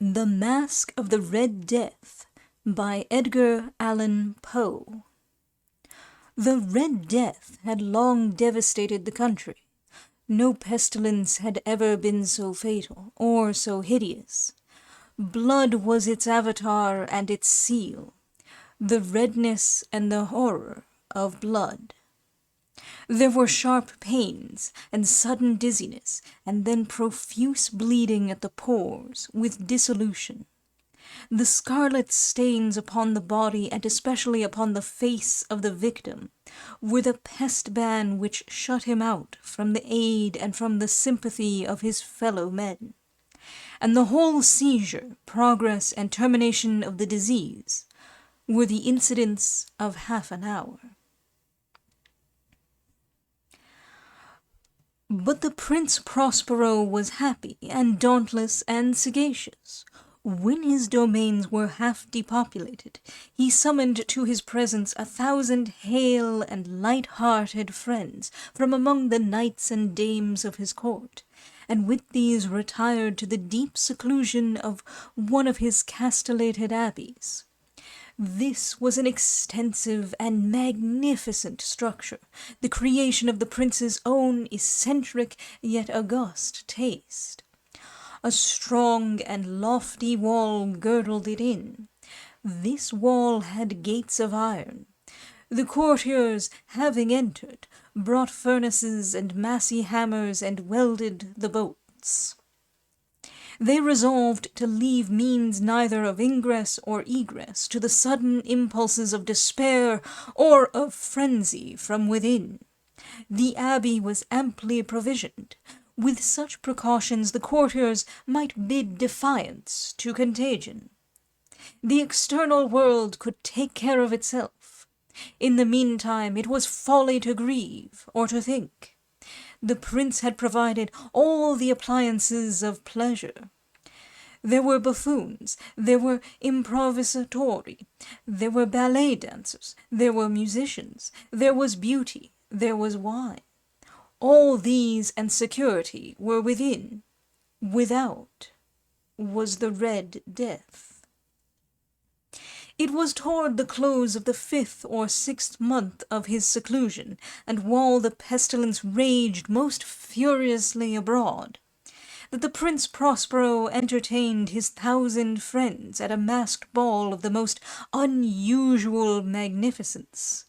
The Masque of the Red Death by Edgar Allan Poe. The Red Death had long devastated the country. No pestilence had ever been so fatal or so hideous. Blood was its avatar and its seal, the redness and the horror of blood. There were sharp pains and sudden dizziness, and then profuse bleeding at the pores, with dissolution. The scarlet stains upon the body, and especially upon the face of the victim, were the pest ban which shut him out from the aid and from the sympathy of his fellow men. And the whole seizure, progress, and termination of the disease were the incidents of half an hour. But the Prince Prospero was happy and dauntless and sagacious. When his domains were half depopulated, he summoned to his presence 1,000 hale and light-hearted friends from among the knights and dames of his court, and with these retired to the deep seclusion of one of his castellated abbeys. This was an extensive and magnificent structure, the creation of the prince's own eccentric yet august taste. A strong and lofty wall girdled it in. This wall had gates of iron. The courtiers, having entered, brought furnaces and massy hammers and welded the bolts. They resolved to leave means neither of ingress or egress to the sudden impulses of despair or of frenzy from within. The abbey was amply provisioned. With such precautions the courtiers might bid defiance to contagion. The external world could take care of itself. In the meantime it was folly to grieve or to think. The prince had provided all the appliances of pleasure. There were buffoons, there were improvisatori, there were ballet dancers, there were musicians, there was beauty, there was wine. All these and security were within. Without was the Red Death. It was toward the close of the 5th or 6th month of his seclusion, and while the pestilence raged most furiously abroad, that the Prince Prospero entertained his 1,000 friends at a masked ball of the most unusual magnificence.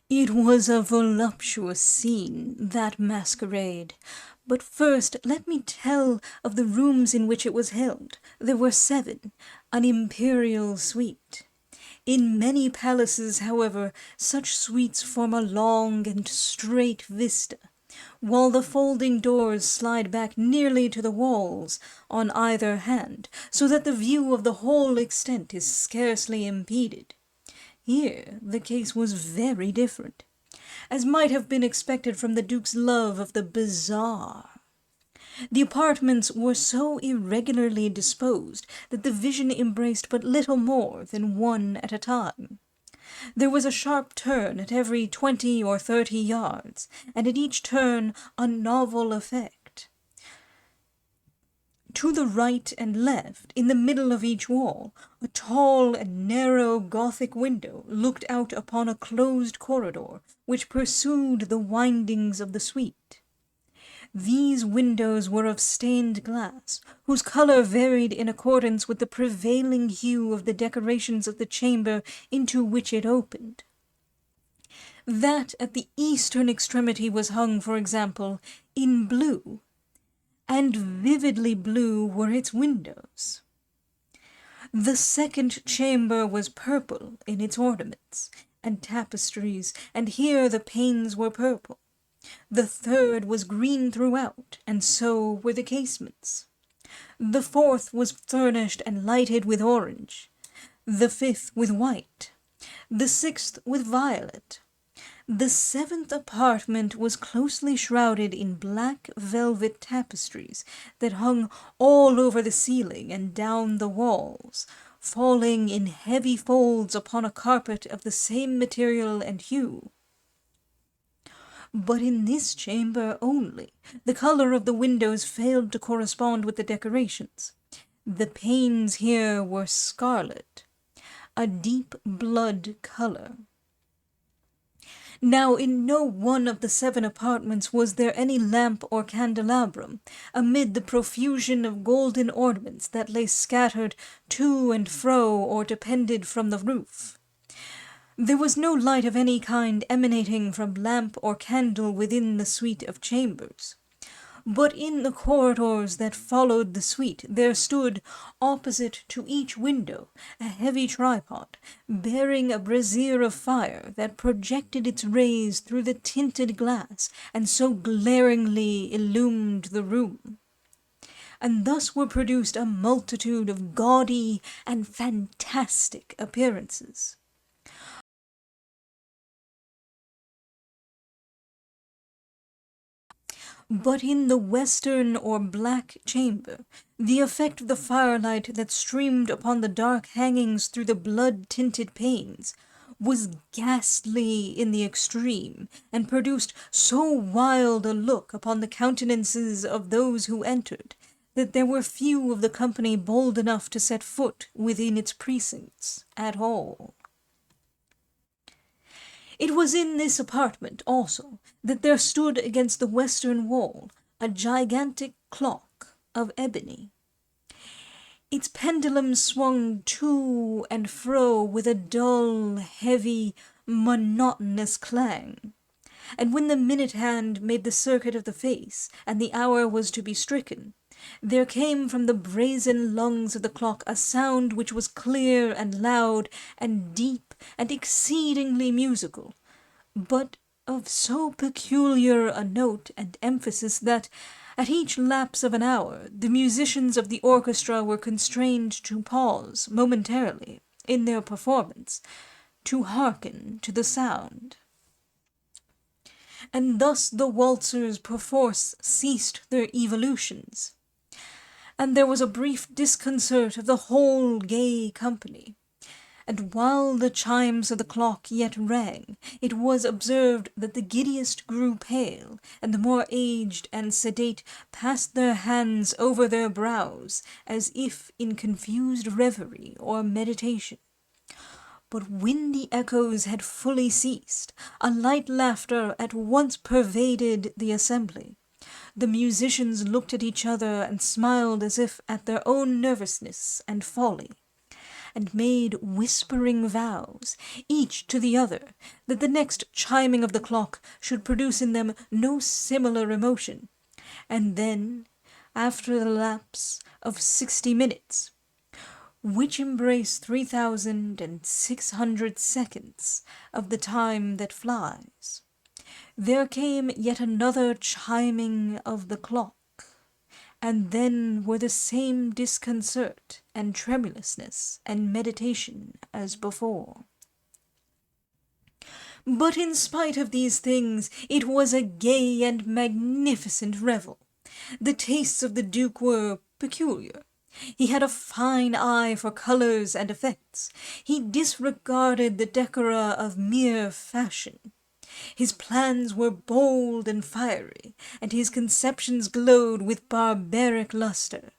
It was a voluptuous scene, that masquerade. But first let me tell of the rooms in which it was held. There were 7, an imperial suite. In many palaces, however, such suites form a long and straight vista, while the folding doors slide back nearly to the walls on either hand, so that the view of the whole extent is scarcely impeded. Here the case was very different, as might have been expected from the Duke's love of the bizarre. The apartments were so irregularly disposed that the vision embraced but little more than one at a time. There was a sharp turn at every 20 or 30 yards, and at each turn a novel effect. To the right and left, in the middle of each wall, a tall and narrow Gothic window looked out upon a closed corridor, which pursued the windings of the suite. These windows were of stained glass, whose color varied in accordance with the prevailing hue of the decorations of the chamber into which it opened. That at the eastern extremity was hung, for example, in blue, and vividly blue were its windows. The second chamber was purple in its ornaments and tapestries, and here the panes were purple. The third was green throughout, and so were the casements. The fourth was furnished and lighted with orange, the 5th with white, the 6th with violet. The 7th apartment was closely shrouded in black velvet tapestries that hung all over the ceiling and down the walls, falling in heavy folds upon a carpet of the same material and hue. But in this chamber only, the color of the windows failed to correspond with the decorations. The panes here were scarlet, a deep blood color. Now in no one of the 7 apartments was there any lamp or candelabrum, amid the profusion of golden ornaments that lay scattered to and fro or depended from the roof. There was no light of any kind emanating from lamp or candle within the suite of chambers. But in the corridors that followed the suite there stood, opposite to each window, a heavy tripod, bearing a brazier of fire that projected its rays through the tinted glass and so glaringly illumined the room. And thus were produced a multitude of gaudy and fantastic appearances. But in the western or black chamber, the effect of the firelight that streamed upon the dark hangings through the blood-tinted panes was ghastly in the extreme, and produced so wild a look upon the countenances of those who entered, that there were few of the company bold enough to set foot within its precincts at all. It was in this apartment, also, that there stood against the western wall a gigantic clock of ebony. Its pendulum swung to and fro with a dull, heavy, monotonous clang, and when the minute hand made the circuit of the face, and the hour was to be stricken, there came from the brazen lungs of the clock a sound which was clear and loud and deep and exceedingly musical, but of so peculiar a note and emphasis that, at each lapse of an hour, the musicians of the orchestra were constrained to pause momentarily in their performance, to hearken to the sound. And thus the waltzers perforce ceased their evolutions, and there was a brief disconcert of the whole gay company. And while the chimes of the clock yet rang, it was observed that the giddiest grew pale, and the more aged and sedate passed their hands over their brows, as if in confused reverie or meditation. But when the echoes had fully ceased, a light laughter at once pervaded the assembly. The musicians looked at each other and smiled as if at their own nervousness and folly, and made whispering vows, each to the other, that the next chiming of the clock should produce in them no similar emotion. And then, after the lapse of 60 minutes, which embrace 3,600 seconds of the time that flies, there came yet another chiming of the clock, and then were the same disconcert and tremulousness and meditation as before. But in spite of these things, it was a gay and magnificent revel. The tastes of the Duke were peculiar. He had a fine eye for colours and effects. He disregarded the decora of mere fashion. His plans were bold and fiery, and his conceptions glowed with barbaric lustre.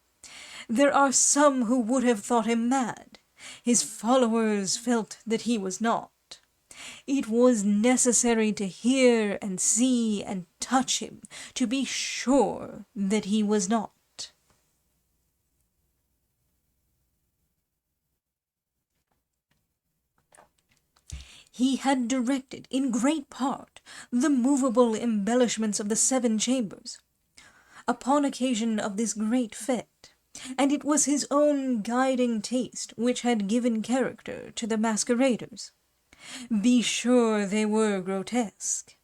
There are some who would have thought him mad. His followers felt that he was not. It was necessary to hear and see and touch him to be sure that he was not. He had directed, in great part, the movable embellishments of the 7 chambers, upon occasion of this great fete, and it was his own guiding taste which had given character to the masqueraders. Be sure they were grotesque.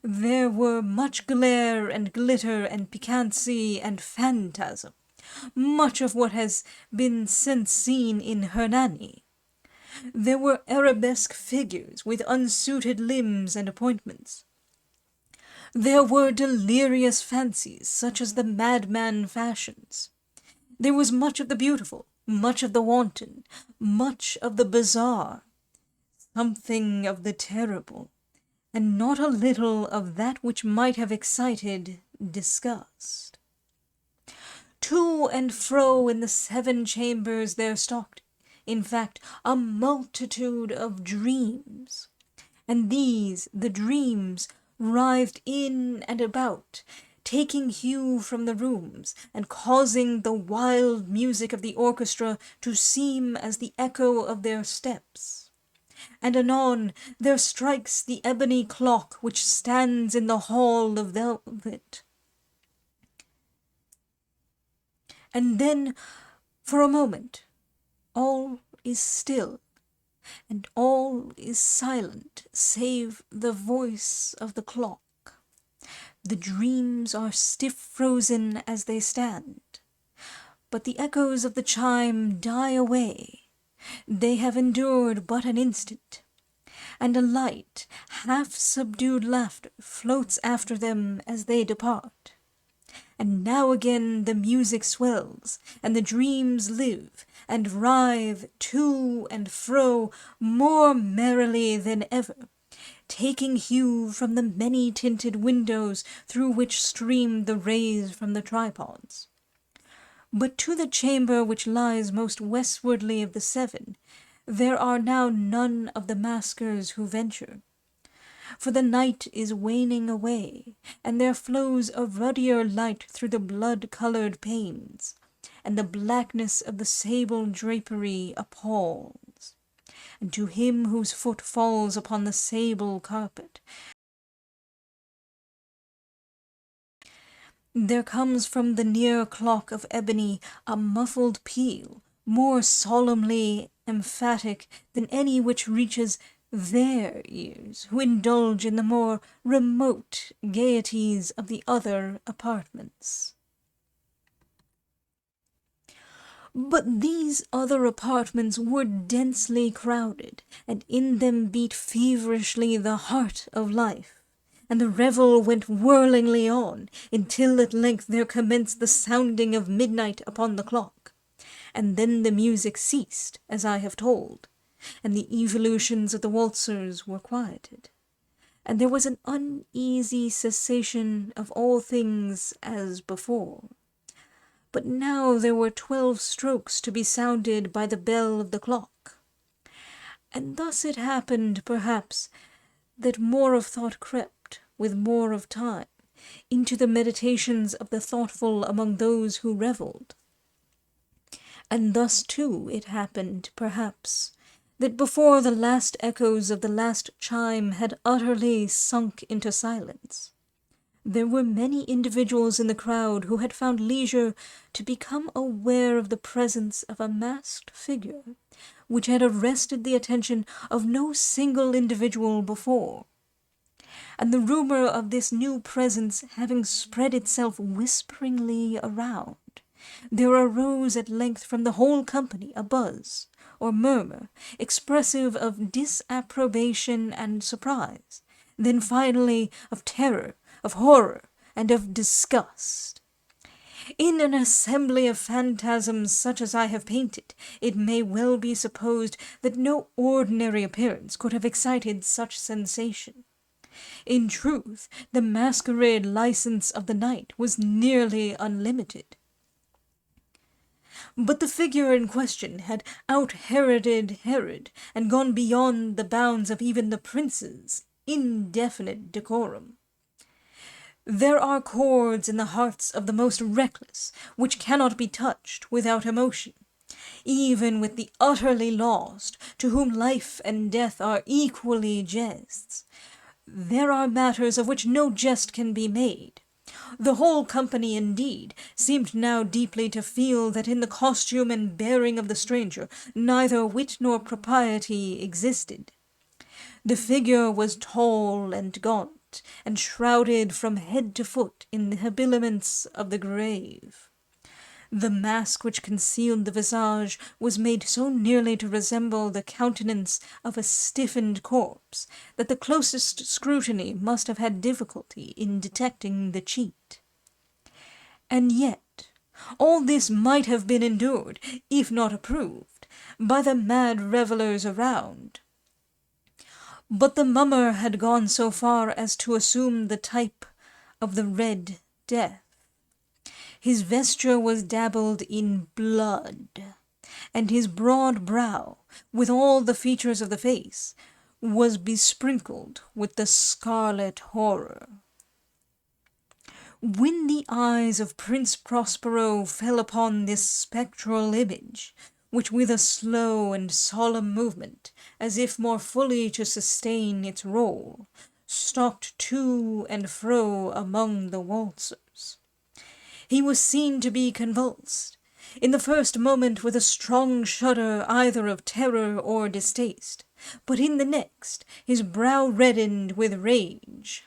There were much glare and glitter and piquancy and phantasm, much of what has been since seen in Hernani. There were arabesque figures with unsuited limbs and appointments. There were delirious fancies, such as the madman fashions. There was much of the beautiful, much of the wanton, much of the bizarre, something of the terrible, and not a little of that which might have excited disgust. To and fro in the 7 chambers there stalked, in fact, a multitude of dreams. And these, the dreams, writhed in and about, taking hue from the rooms, and causing the wild music of the orchestra to seem as the echo of their steps. And anon there strikes the ebony clock which stands in the hall of velvet. And then, for a moment, all is still, and all is silent, save the voice of the clock. The dreams are stiff frozen as they stand, but the echoes of the chime die away. They have endured but an instant, and a light, half-subdued laughter floats after them as they depart. And now again the music swells, and the dreams live, and writhe to and fro more merrily than ever, taking hue from the many-tinted windows through which stream the rays from the tripods. But to the chamber which lies most westwardly of the 7, there are now none of the maskers who venture. For the night is waning away, and there flows a ruddier light through the blood-colored panes, and the blackness of the sable drapery appalls. And to him whose foot falls upon the sable carpet, there comes from the near clock of ebony a muffled peal, more solemnly emphatic than any which reaches their ears, who indulge in the more remote gaieties of the other apartments. But these other apartments were densely crowded, and in them beat feverishly the heart of life, and the revel went whirlingly on, until at length there commenced the sounding of midnight upon the clock, and then the music ceased, as I have told, and the evolutions of the waltzers were quieted, and there was an uneasy cessation of all things as before. But now there were 12 strokes to be sounded by the bell of the clock. And thus it happened, perhaps, that more of thought crept, with more of time, into the meditations of the thoughtful among those who revelled. And thus, too, it happened, perhaps, that before the last echoes of the last chime had utterly sunk into silence, there were many individuals in the crowd who had found leisure to become aware of the presence of a masked figure, which had arrested the attention of no single individual before. And the rumour of this new presence having spread itself whisperingly around, there arose at length from the whole company a buzz, or murmur, expressive of disapprobation and surprise, then finally of terror, of horror, and of disgust. In an assembly of phantasms such as I have painted, it may well be supposed that no ordinary appearance could have excited such sensation. In truth, the masquerade license of the night was nearly unlimited. But the figure in question had out-Heroded Herod, and gone beyond the bounds of even the prince's indefinite decorum. There are chords in the hearts of the most reckless, which cannot be touched without emotion, even with the utterly lost, to whom life and death are equally jests. There are matters of which no jest can be made. The whole company, indeed, seemed now deeply to feel that in the costume and bearing of the stranger neither wit nor propriety existed. The figure was tall and gaunt, and shrouded from head to foot in the habiliments of the grave. The mask which concealed the visage was made so nearly to resemble the countenance of a stiffened corpse that the closest scrutiny must have had difficulty in detecting the cheat. And yet all this might have been endured, if not approved, by the mad revellers around. But the mummer had gone so far as to assume the type of the Red Death. His vesture was dabbled in blood, and his broad brow, with all the features of the face, was besprinkled with the scarlet horror. When the eyes of Prince Prospero fell upon this spectral image, which with a slow and solemn movement, as if more fully to sustain its role, stalked to and fro among the waltzers, he was seen to be convulsed, in the first moment with a strong shudder either of terror or distaste, but in the next his brow reddened with rage.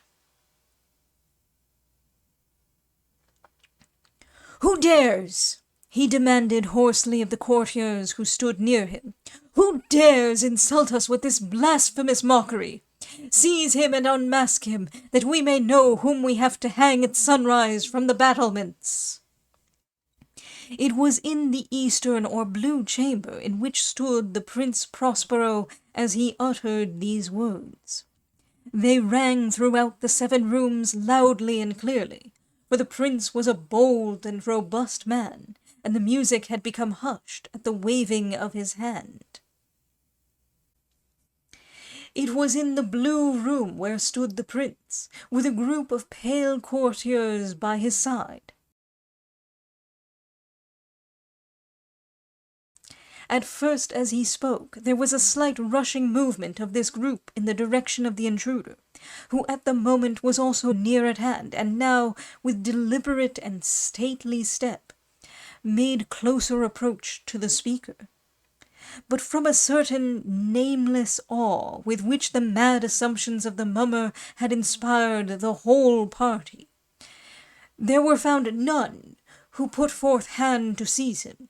"Who dares?" he demanded hoarsely of the courtiers who stood near him. "Who dares insult us with this blasphemous mockery? Seize him and unmask him, that we may know whom we have to hang at sunrise from the battlements." It was in the eastern or blue chamber in which stood the Prince Prospero as he uttered these words. They rang throughout the 7 rooms loudly and clearly, for the prince was a bold and robust man, and the music had become hushed at the waving of his hand. It was in the blue room where stood the prince, with a group of pale courtiers by his side. At first, as he spoke, there was a slight rushing movement of this group in the direction of the intruder, who at the moment was also near at hand, and now, with deliberate and stately step, made closer approach to the speaker. But from a certain nameless awe with which the mad assumptions of the mummer had inspired the whole party, there were found none who put forth hand to seize him,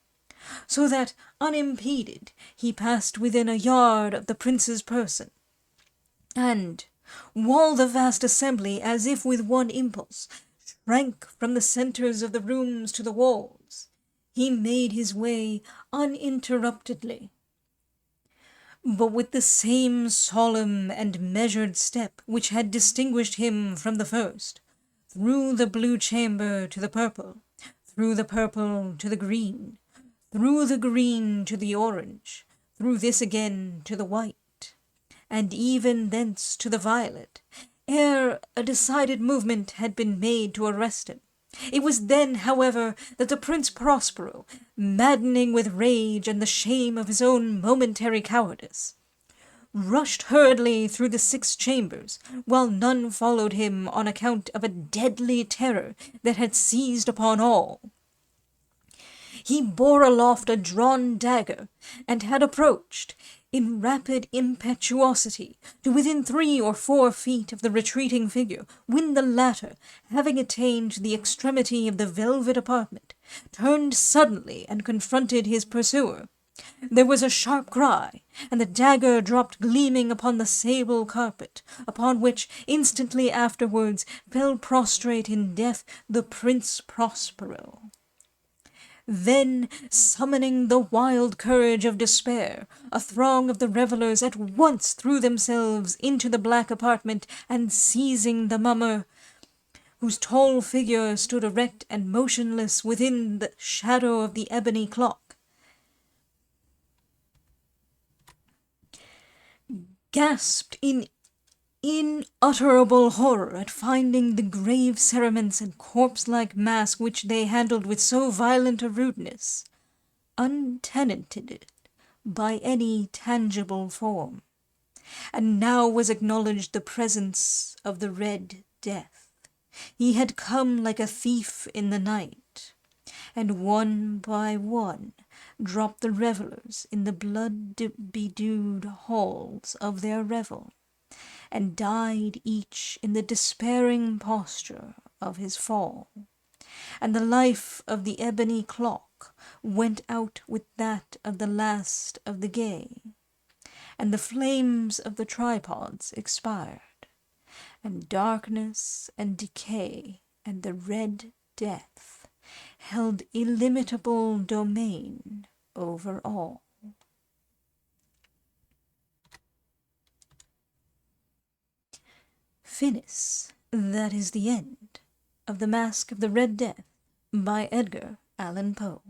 so that, unimpeded, he passed within a yard of the prince's person, and, while the vast assembly, as if with one impulse, shrank from the centres of the rooms to the walls, he made his way uninterruptedly, but with the same solemn and measured step which had distinguished him from the first, through the blue chamber to the purple, through the purple to the green, through the green to the orange, through this again to the white, and even thence to the violet, ere a decided movement had been made to arrest him. It was then, however, that the Prince Prospero, maddening with rage and the shame of his own momentary cowardice, rushed hurriedly through the 6 chambers, while none followed him on account of a deadly terror that had seized upon all. He bore aloft a drawn dagger, and had approached, in rapid impetuosity, to within 3 or 4 feet of the retreating figure, when the latter, having attained to the extremity of the velvet apartment, turned suddenly and confronted his pursuer. There was a sharp cry, and the dagger dropped gleaming upon the sable carpet, upon which, instantly afterwards, fell prostrate in death the Prince Prospero. Then, summoning the wild courage of despair, a throng of the revellers at once threw themselves into the black apartment, and seizing the mummer, whose tall figure stood erect and motionless within the shadow of the ebony clock, gasped in unutterable horror at finding the grave cerements and corpse-like mask which they handled with so violent a rudeness, untenanted by any tangible form. And now was acknowledged the presence of the Red Death. He had come like a thief in the night, and one by one dropped the revellers in the blood-bedewed halls of their revel, and died each in the despairing posture of his fall. And the life of the ebony clock went out with that of the last of the gay, and the flames of the tripods expired, and darkness and decay and the Red Death held illimitable domain over all. Finis, that is the end of The Masque of the Red Death by Edgar Allan Poe.